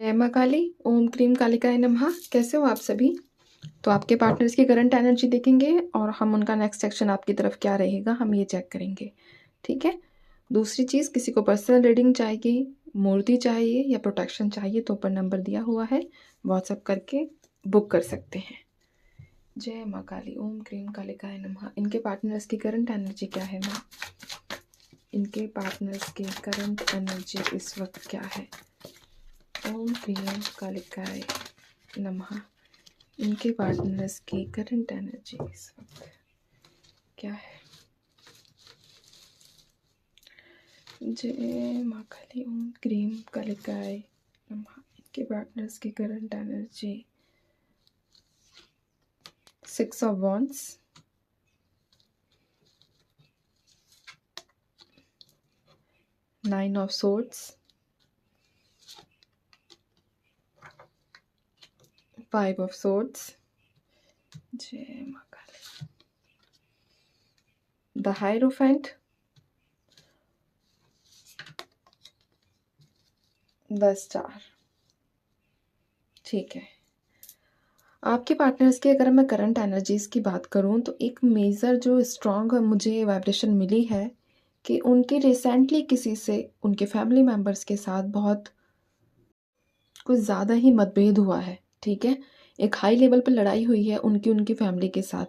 जय माँ काली, ओम क्रीम कालिकाय नमः। कैसे हो आप सभी? तो आपके पार्टनर्स की करंट एनर्जी देखेंगे और हम उनका नेक्स्ट एक्शन आपकी तरफ क्या रहेगा हम ये चेक करेंगे। ठीक है। दूसरी चीज़, किसी को पर्सनल रीडिंग चाहिए, मूर्ति चाहिए या प्रोटेक्शन चाहिए तो ऊपर नंबर दिया हुआ है, व्हाट्सअप करके बुक कर सकते हैं। जय माँ काली, ओम क्रीम कालिकाय नमः। इनके पार्टनर्स की करंट एनर्जी क्या है माँ? इनके पार्टनर्स की करंट एनर्जी इस वक्त क्या है? ओम क्रीम कालिकाय नमः। इनके पार्टनर्स की करंट एनर्जी इस वक्त क्या है? जय माँ काली, ओम क्रीम कालिकाय नमः। इनके पार्टनर्स की current energy 6 of wands, 9 of swords, 5 of swords. जय माँ Kali. The hierophant, the star. ठीक है। आपके पार्टनर्स की अगर मैं करंट एनर्जीज की बात करूं तो एक मेजर जो स्ट्रॉन्ग मुझे वाइब्रेशन मिली है कि उनके रिसेंटली किसी से, उनके फैमिली मेम्बर्स के साथ बहुत कुछ ज़्यादा ही मतभेद हुआ है। ठीक है। एक हाई लेवल पर लड़ाई हुई है उनकी उनकी फैमिली के साथ,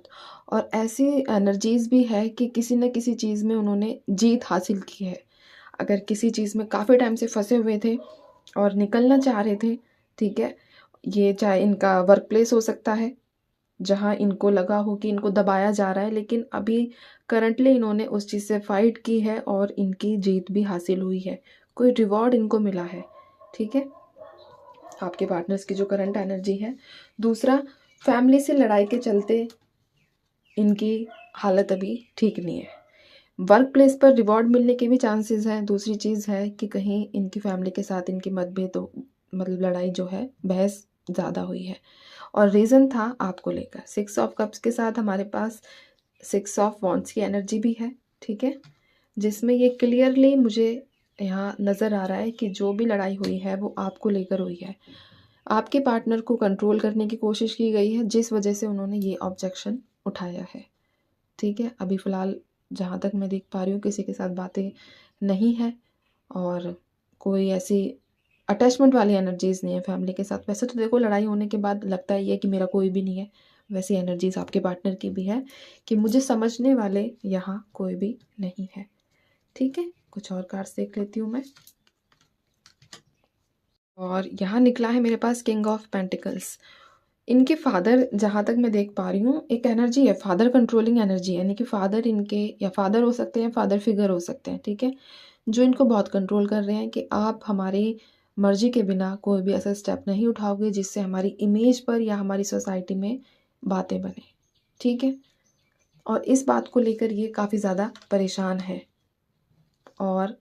और ऐसी एनर्जीज भी है कि किसी न किसी चीज़ में उन्होंने जीत हासिल की है। अगर किसी चीज़ में काफ़ी टाइम से फंसे हुए थे और निकलना चाह रहे थे, ठीक है, ये चाहे इनका वर्क प्लेस हो सकता है जहाँ इनको लगा हो कि इनको दबाया जा रहा है, लेकिन अभी करंटली इन्होंने उस चीज़ से फाइट की है और इनकी जीत भी हासिल हुई है, कोई रिवॉर्ड इनको मिला है। ठीक है। आपके पार्टनर्स की जो करंट एनर्जी है। दूसरा, फैमिली से लड़ाई के चलते इनकी हालत अभी ठीक नहीं है। वर्क प्लेस पर रिवॉर्ड मिलने के भी चांसेस हैं। दूसरी चीज़ है कि कहीं इनकी फैमिली के साथ इनकी मतभेद मतलब लड़ाई जो है, बहस ज़्यादा हुई है और रीज़न था आपको लेकर। 6 ऑफ कप्स के साथ हमारे पास 6 ऑफ वॉन्ड्स की एनर्जी भी है। ठीक है। जिसमें ये क्लियरली मुझे यहाँ नज़र आ रहा है कि जो भी लड़ाई हुई है वो आपको लेकर हुई है। आपके पार्टनर को कंट्रोल करने की कोशिश की गई है, जिस वजह से उन्होंने ये ऑब्जेक्शन उठाया है। ठीक है। अभी फ़िलहाल जहाँ तक मैं देख पा रही हूँ किसी के साथ बातें नहीं है और कोई ऐसी अटैचमेंट वाली एनर्जीज़ नहीं है फैमिली के साथ। वैसे तो देखो, लड़ाई होने के बाद लगता ही है कि मेरा कोई भी नहीं है, वैसी एनर्जीज़ आपके पार्टनर की भी है कि मुझे समझने वाले यहाँ कोई भी नहीं है। ठीक है। कुछ और कार्ड्स देख लेती हूँ मैं। और यहाँ निकला है मेरे पास किंग ऑफ पेंटिकल्स। इनके फादर, जहाँ तक मैं देख पा रही हूँ, एक एनर्जी है फादर कंट्रोलिंग एनर्जी, यानी कि फादर इनके, या फादर हो सकते हैं, फादर फिगर हो सकते हैं। ठीक है। जो इनको बहुत कंट्रोल कर रहे हैं कि आप हमारी मर्जी के बिना कोई भी ऐसा स्टेप नहीं उठाओगे जिससे हमारी इमेज पर या हमारी सोसाइटी में बातें बने। ठीक है। और इस बात को लेकर ये काफ़ी ज़्यादा परेशान है और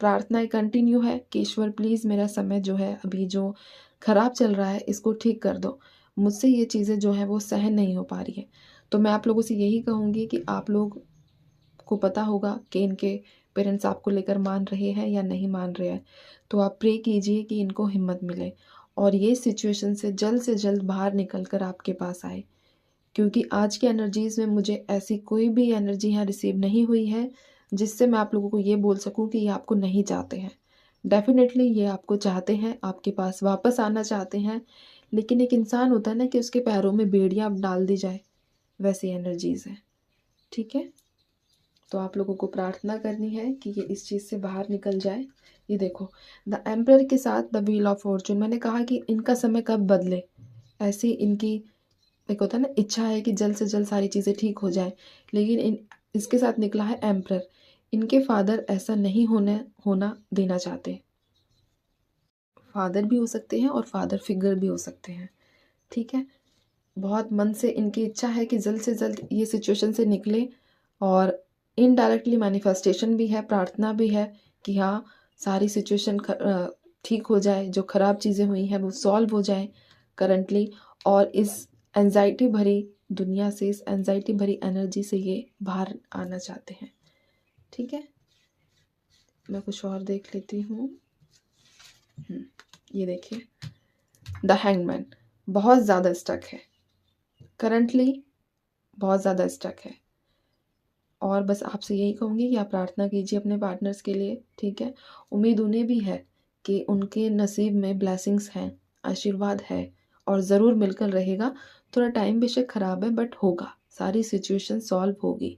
प्रार्थनाएं कंटिन्यू है कि ईश्वर प्लीज़ मेरा समय जो है अभी जो ख़राब चल रहा है इसको ठीक कर दो। मुझसे ये चीज़ें जो हैं वो सहन नहीं हो पा रही है। तो मैं आप लोगों से यही कहूँगी कि आप लोग को पता होगा कि इनके पेरेंट्स आपको लेकर मान रहे हैं या नहीं मान रहे हैं, तो आप प्रे कीजिए कि इनको हिम्मत मिले और ये सिचुएशन से जल्द बाहर निकल कर आपके पास आए। क्योंकि आज की एनर्जीज़ में मुझे ऐसी कोई भी एनर्जी यहाँ रिसीव नहीं हुई है जिससे मैं आप लोगों को ये बोल सकूं कि ये आपको नहीं चाहते हैं। डेफिनेटली ये आपको चाहते हैं, आपके पास वापस आना चाहते हैं, लेकिन एक इंसान होता है ना कि उसके पैरों में बेड़ियाँ डाल दी जाए, वैसी एनर्जीज़ हैं। ठीक है। तो आप लोगों को प्रार्थना करनी है कि ये इस चीज़ से बाहर निकल जाए। ये देखो, द एम्परर के साथ द व्हील ऑफ फॉर्चून, मैंने कहा कि इनका समय कब बदले, ऐसी इनकी एक होता है ना इच्छा है कि जल्द से जल्द सारी चीज़ें ठीक हो जाए, लेकिन इसके साथ निकला है एम्परर। इनके फादर ऐसा नहीं होना देना चाहते। फादर भी हो सकते हैं और फादर फिगर भी हो सकते हैं। ठीक है। बहुत मन से इनकी इच्छा है कि जल्द से जल्द ये सिचुएशन से निकले और इनडायरेक्टली मैनिफेस्टेशन भी है, प्रार्थना भी है कि हाँ, सारी सिचुएशन ठीक हो जाए, जो ख़राब चीज़ें हुई हैं वो सॉल्व हो जाए करंटली, और इस एंजाइटी भरी दुनिया से, इस एंजाइटी भरी एनर्जी से ये बाहर आना चाहते हैं। ठीक है। मैं कुछ और देख लेती हूँ। ये देखिए द हैंगमैन, बहुत ज़्यादा स्टक है करंटली, बहुत ज़्यादा स्टक है। और बस आपसे यही कहूँगी कि आप प्रार्थना कीजिए अपने पार्टनर्स के लिए, ठीक है। उम्मीद उन्हें भी है कि उनके नसीब में ब्लेसिंग्स हैं, आशीर्वाद है और ज़रूर मिलकर रहेगा। थोड़ा टाइम बेशक ख़राब है बट होगा, सारी सिचुएशन सॉल्व होगी।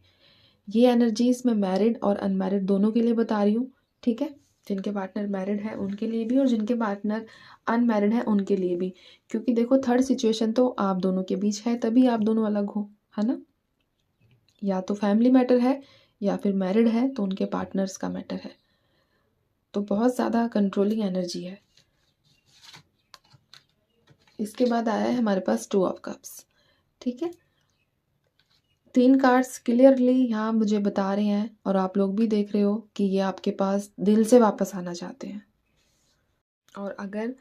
ये एनर्जीज मैं मैरिड और अनमैरिड दोनों के लिए बता रही हूँ, ठीक है। जिनके पार्टनर मैरिड है उनके लिए भी और जिनके पार्टनर अनमैरिड है उनके लिए भी, क्योंकि देखो थर्ड सिचुएशन तो आप दोनों के बीच है, तभी आप दोनों अलग हो, है ना। या तो फैमिली मैटर है या फिर मैरिड है तो उनके पार्टनर्स का मैटर है। तो बहुत ज़्यादा कंट्रोलिंग एनर्जी है। इसके बाद आया है हमारे पास 2 ऑफ कप्स, ठीक है। 3 कार्ड्स क्लियरली यहाँ मुझे बता रहे हैं और आप लोग भी देख रहे हो कि ये आपके पास दिल से वापस आना चाहते हैं। और अगर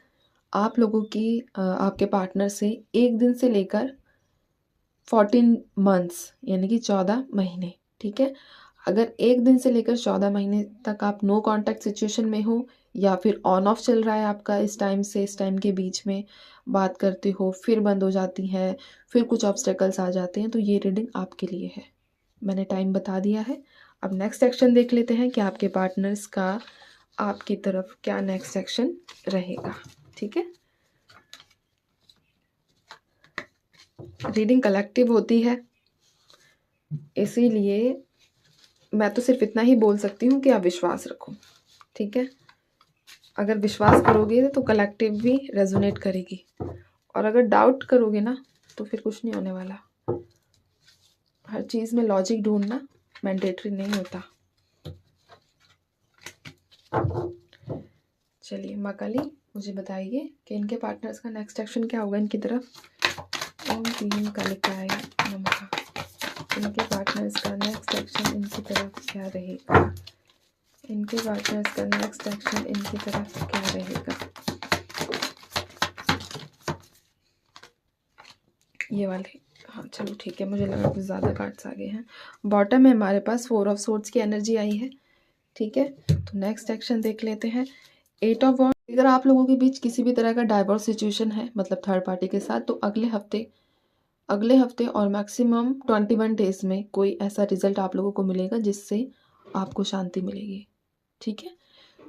आप लोगों की आपके पार्टनर से 1 दिन से लेकर 14 मंथ्स यानी कि 14 महीने, ठीक है। अगर 1 दिन से लेकर 14 महीने तक आप नो कॉन्टैक्ट सिचुएशन में हो या फिर ऑन ऑफ चल रहा है आपका, इस टाइम से इस टाइम के बीच में बात करते हो फिर बंद हो जाती है, फिर कुछ ऑब्स्टेकल्स आ जाते हैं, तो ये रीडिंग आपके लिए है। मैंने टाइम बता दिया है। अब नेक्स्ट एक्शन देख लेते हैं कि आपके पार्टनर्स का आपकी तरफ क्या नेक्स्ट एक्शन रहेगा, ठीक है। रीडिंग कलेक्टिव होती है, इसीलिए मैं तो सिर्फ इतना ही बोल सकती हूँ कि आप विश्वास रखो, ठीक है। अगर विश्वास करोगे तो कलेक्टिव भी रेजोनेट करेगी, और अगर डाउट करोगे ना तो फिर कुछ नहीं होने वाला। हर चीज़ में लॉजिक ढूंढना मैंडेटरी नहीं होता। चलिए माँ काली मुझे बताइए कि इनके पार्टनर्स का नेक्स्ट एक्शन क्या होगा इनकी तरफ। ओम क्लीम कालिकाय नमः। इनके पार्टनर्स का नेक्स्ट एक्शन इनकी तरफ क्या रहेगा। इनके पार्टनर्स का नेक्स्ट एक्शन इनकी तरफ क्या रहेगा। ये वाले, हाँ चलो ठीक है, मुझे लगा कुछ ज़्यादा कार्ड्स आ गए हैं। बॉटम में हमारे पास 4 ऑफ सोर्ड्स की एनर्जी आई है, ठीक है। तो नेक्स्ट एक्शन देख लेते हैं। 8 ऑफ वॉन्ड्स। अगर आप लोगों के बीच किसी भी तरह का डाइवोर्स सिचुएशन है, मतलब थर्ड पार्टी के साथ, तो अगले हफ्ते और मैक्सिमम 21 डेज में कोई ऐसा रिजल्ट आप लोगों को मिलेगा जिससे आपको शांति मिलेगी, ठीक है।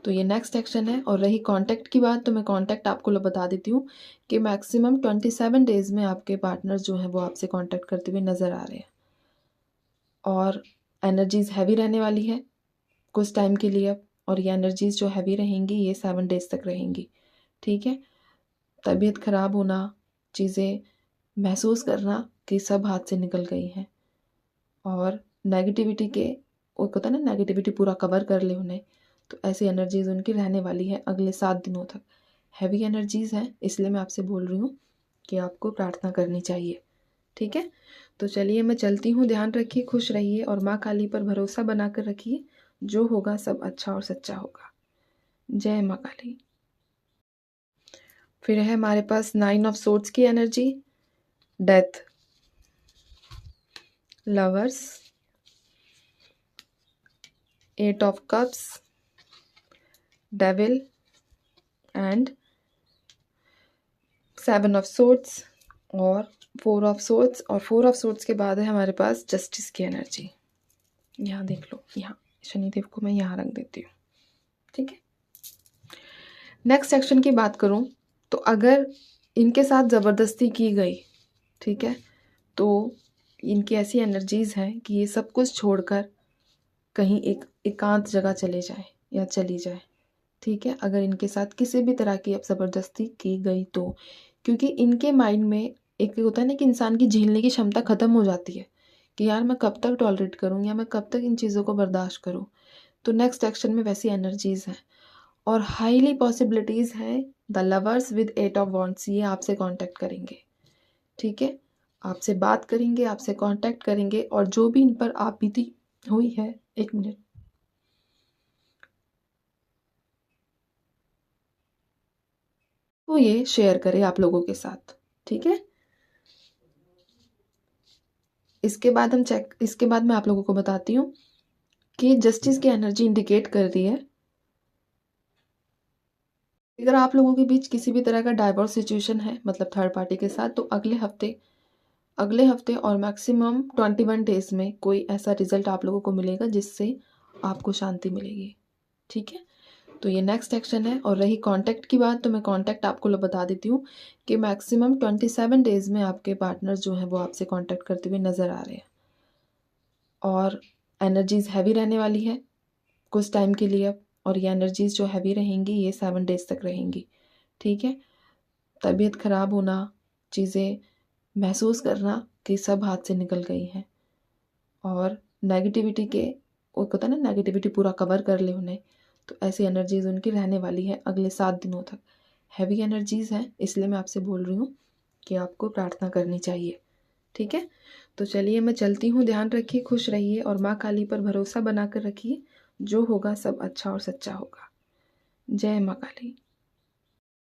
तो ये नेक्स्ट एक्शन है। और रही कांटेक्ट की बात, तो मैं कांटेक्ट आपको बता देती हूँ कि मैक्सिमम 27 डेज में आपके पार्टनर्स जो हैं वो आपसे कांटेक्ट करते हुए नज़र आ रहे हैं। और एनर्जीज़ हैवी रहने वाली है कुछ टाइम के लिए अब, और ये एनर्जीज़ जो हैवी रहेंगी ये 7 डेज तक रहेंगी, ठीक है। तबीयत ख़राब होना, चीज़ें महसूस करना कि सब हाथ से निकल गई हैं, और नेगेटिविटी के वो होता है ना, नेगेटिविटी पूरा कवर कर ले उन्हें, तो ऐसी एनर्जीज़ उनकी रहने वाली है अगले 7 दिनों तक। हैवी एनर्जीज़ हैं, इसलिए मैं आपसे बोल रही हूँ कि आपको प्रार्थना करनी चाहिए, ठीक है। तो चलिए मैं चलती हूँ, ध्यान रखिए, खुश रहिए और माँ काली पर भरोसा बनाकर रखिए, जो होगा सब अच्छा और सच्चा होगा। जय माँ काली। फिर है हमारे पास 9 ऑफ सोर्ड्स की energy, death, lovers, 8 of cups, devil and 7 of swords और 4 ऑफ सोर्ड्स। और 4 ऑफ सोर्ड्स के बाद है हमारे पास जस्टिस की एनर्जी। यहाँ देख लो, यहाँ शनिदेव को मैं यहाँ रख देती हूँ, ठीक है। नेक्स्ट एक्शन की बात करूँ तो अगर इनके साथ ज़बरदस्ती की गई, ठीक है, तो इनकी ऐसी एनर्जीज़ हैं कि ये सब कुछ छोड़कर कहीं एक एकांत जगह चले जाए या चली जाए, ठीक है। अगर इनके साथ किसी भी तरह की अब ज़बरदस्ती की गई तो, क्योंकि इनके माइंड में एक होता है ना कि इंसान की झेलने की क्षमता ख़त्म हो जाती है कि यार मैं कब तक टॉलरेट करूँ या मैं कब तक इन चीज़ों को बर्दाश्त करूँ। तो नेक्स्ट एक्शन में वैसी एनर्जीज़ हैं और हाईली पॉसिबिलिटीज़ हैं the lovers with 8 of wands ये आपसे कांटेक्ट करेंगे, ठीक है। आपसे बात करेंगे, आपसे कांटेक्ट करेंगे, और जो भी इन पर आप बीती हुई है, 1 मिनट, वो ये शेयर करे आप लोगों के साथ, ठीक है। इसके बाद मैं आप लोगों को बताती हूँ कि जस्टिस की एनर्जी इंडिकेट कर रही है अगर आप लोगों के बीच किसी भी तरह का डाइवोर्स सिचुएशन है, मतलब थर्ड पार्टी के साथ, तो अगले हफ्ते और मैक्सिमम 21 डेज में कोई ऐसा रिजल्ट आप लोगों को मिलेगा जिससे आपको शांति मिलेगी। ठीक है, तो ये नेक्स्ट एक्शन है। और रही कांटेक्ट की बात, तो मैं कांटेक्ट आपको बता देती हूँ कि मैक्सिमम 27 डेज में आपके पार्टनर्स जो हैं वो आपसे कांटेक्ट करते हुए नज़र आ रहे हैं। और एनर्जीज़ हैवी रहने वाली है कुछ टाइम के लिए अब, और ये एनर्जीज़ जो हैवी रहेंगी ये 7 डेज तक रहेंगी। ठीक है, तबीयत ख़राब होना, चीज़ें महसूस करना कि सब हाथ से निकल गई हैं, और नेगेटिविटी के, वो होता है ना नेगेटिविटी पूरा कवर कर ले उन्हें, तो ऐसी एनर्जीज़ उनकी रहने वाली है अगले 7 दिनों तक। हैवी एनर्जीज़ हैं, इसलिए मैं आपसे बोल रही हूँ कि आपको प्रार्थना करनी चाहिए। ठीक है, तो चलिए मैं चलती हूँ। ध्यान रखिए, खुश रहिए और माँ काली पर भरोसा बना कर रखिए। जो होगा सब अच्छा और सच्चा होगा। जय माँ काली।